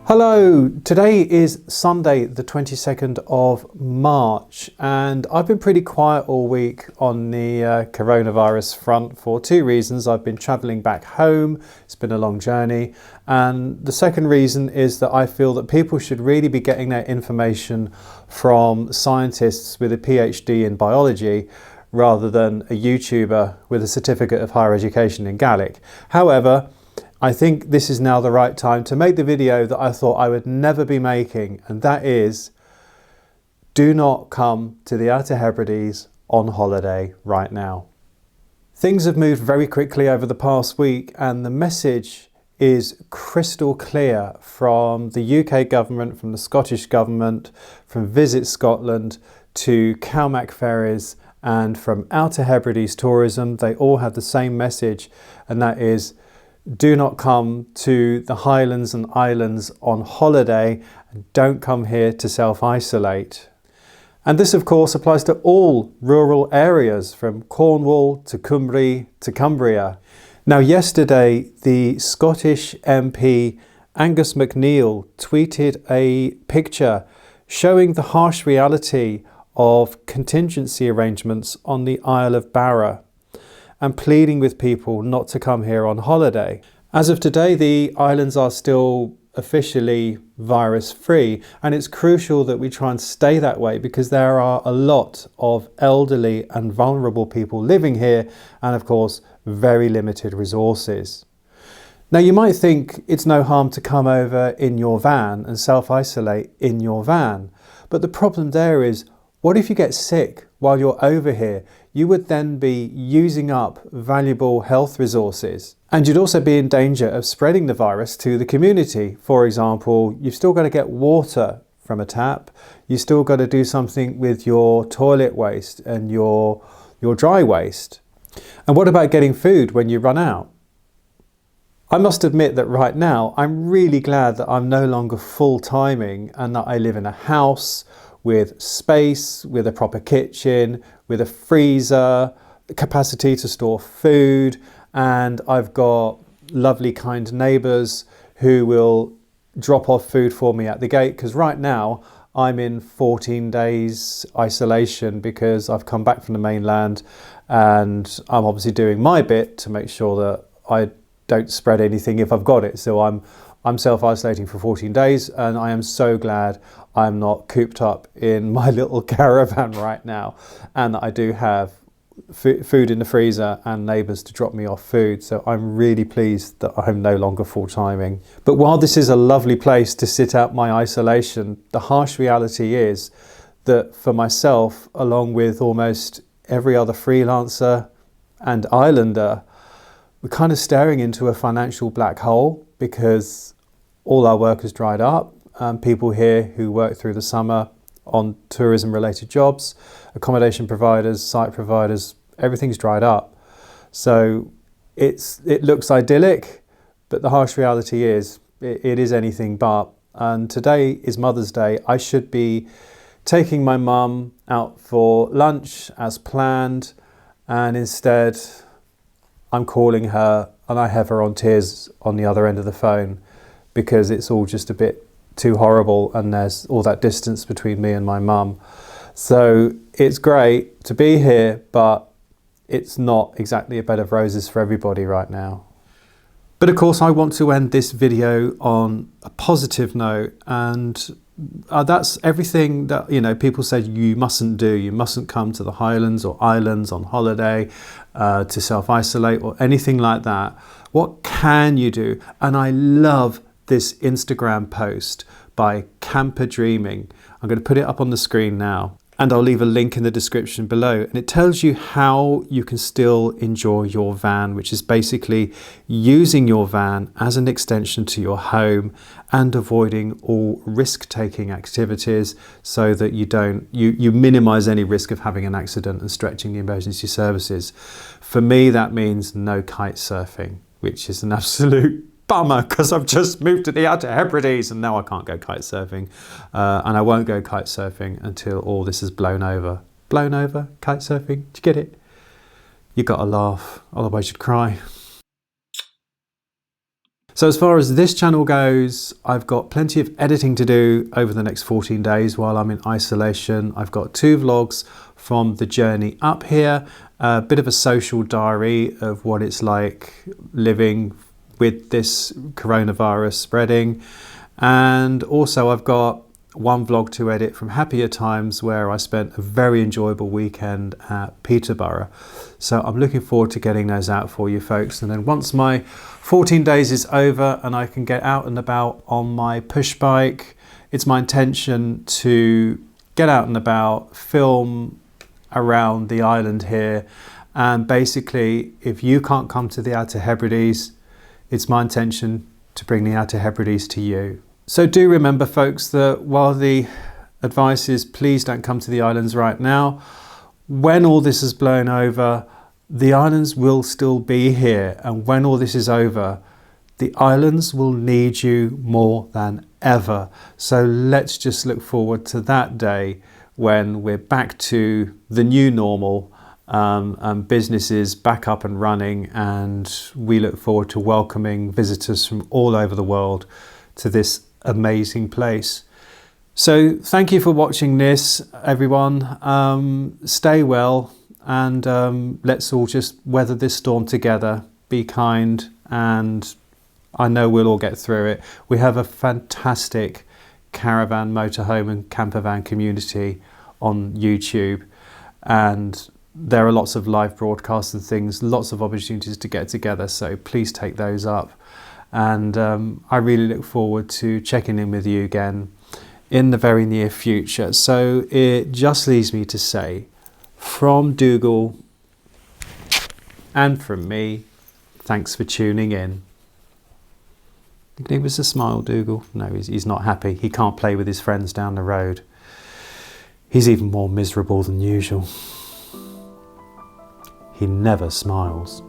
Hello, today is Sunday the 22nd of March and I've been pretty quiet all week on the coronavirus front for two reasons. I've been travelling back home, it's been a long journey, and the second reason is that I feel that people should really be getting their information from scientists with a PhD in biology rather than a YouTuber with a certificate of higher education in Gaelic. However, I think this is now the right time to make the video that I thought I would never be making, and that is, do not come to the Outer Hebrides on holiday right now. Things have moved very quickly over the past week and the message is crystal clear from the UK government, from the Scottish government, from Visit Scotland to CalMac Ferries and from Outer Hebrides Tourism. They all have the same message, and that is, do not come to the Highlands and Islands on holiday, and don't come here to self-isolate. And this of course applies to all rural areas from Cornwall to Cymru to Cumbria. Now yesterday the Scottish MP Angus MacNeil tweeted a picture showing the harsh reality of contingency arrangements on the Isle of Barra, and pleading with people not to come here on holiday. As of today, the islands are still officially virus free, and it's crucial that we try and stay that way because there are a lot of elderly and vulnerable people living here, and of course very limited resources. Now you might think it's no harm to come over in your van and self-isolate in your van, but the problem there is, what if you get sick while you're over here? You would then be using up valuable health resources, and you'd also be in danger of spreading the virus to the community. For example, you've still got to get water from a tap, you've still got to do something with your toilet waste and your dry waste. And what about getting food when you run out? I must admit that right now I'm really glad that I'm no longer full-timing and that I live in a house with space, with a proper kitchen, with a freezer, capacity to store food, and I've got lovely kind neighbours who will drop off food for me at the gate, because right now I'm in 14 days isolation because I've come back from the mainland and I'm obviously doing my bit to make sure that I don't spread anything if I've got it. So I'm self-isolating for 14 days and I am so glad I'm not cooped up in my little caravan right now, and that I do have food in the freezer and neighbours to drop me off food. So I'm really pleased that I'm no longer full-timing. But while this is a lovely place to sit out my isolation, the harsh reality is that for myself, along with almost every other freelancer and islander, we're kind of staring into a financial black hole because all our work has dried up. People here who work through the summer on tourism related jobs, accommodation providers, site providers, everything's dried up. So it looks idyllic, but the harsh reality is it is anything but. And today is Mother's Day. I should be taking my mum out for lunch as planned, and instead I'm calling her and I have her on tears on the other end of the phone because it's all just a bit too horrible and there's all that distance between me and my mum. So it's great to be here, but it's not exactly a bed of roses for everybody right now. But of course I want to end this video on a positive note, and that's everything that, you know, people said you mustn't do. You mustn't come to the Highlands or Islands on holiday to self-isolate or anything like that. What can you do? And I love this Instagram post by Camper Dreaming. I'm going to put it up on the screen now, and I'll leave a link in the description below, and it tells you how you can still enjoy your van, which is basically using your van as an extension to your home and avoiding all risk-taking activities so that you minimize any risk of having an accident and stretching the emergency services. For me, that means no kite surfing, which is an absolute bummer because I've just moved to the Outer Hebrides and now I can't go kite surfing, and I won't go kite surfing until all this is blown over. Blown over? Kite surfing? Did you get it? You gotta laugh, otherwise you'd cry. So as far as this channel goes, I've got plenty of editing to do over the next 14 days while I'm in isolation. I've got 2 vlogs from the journey up here, a bit of a social diary of what it's like living with this coronavirus spreading. And also I've got 1 vlog to edit from happier times where I spent a very enjoyable weekend at Peterborough. So I'm looking forward to getting those out for you folks. And then once my 14 days is over and I can get out and about on my push bike, it's my intention to get out and about, film around the island here. And basically, if you can't come to the Outer Hebrides, it's my intention to bring the Outer Hebrides to you. So do remember folks that while the advice is please don't come to the islands right now, when all this is blown over, the islands will still be here. And when all this is over, the islands will need you more than ever. So let's just look forward to that day when we're back to the new normal, and businesses back up and running, and we look forward to welcoming visitors from all over the world to this amazing place. So thank you for watching this, everyone. Stay well, and let's all just weather this storm together. Be kind, and I know we'll all get through it. We have a fantastic caravan, motorhome and campervan community on YouTube, and there are lots of live broadcasts and things, lots of opportunities to get together, so please take those up. And I really look forward to checking in with you again in the very near future. So it just leaves me to say, from Dougal and from me, thanks for tuning in. Give us a smile, Dougal. No, he's not happy. He can't play with his friends down the road. He's even more miserable than usual. He never smiles.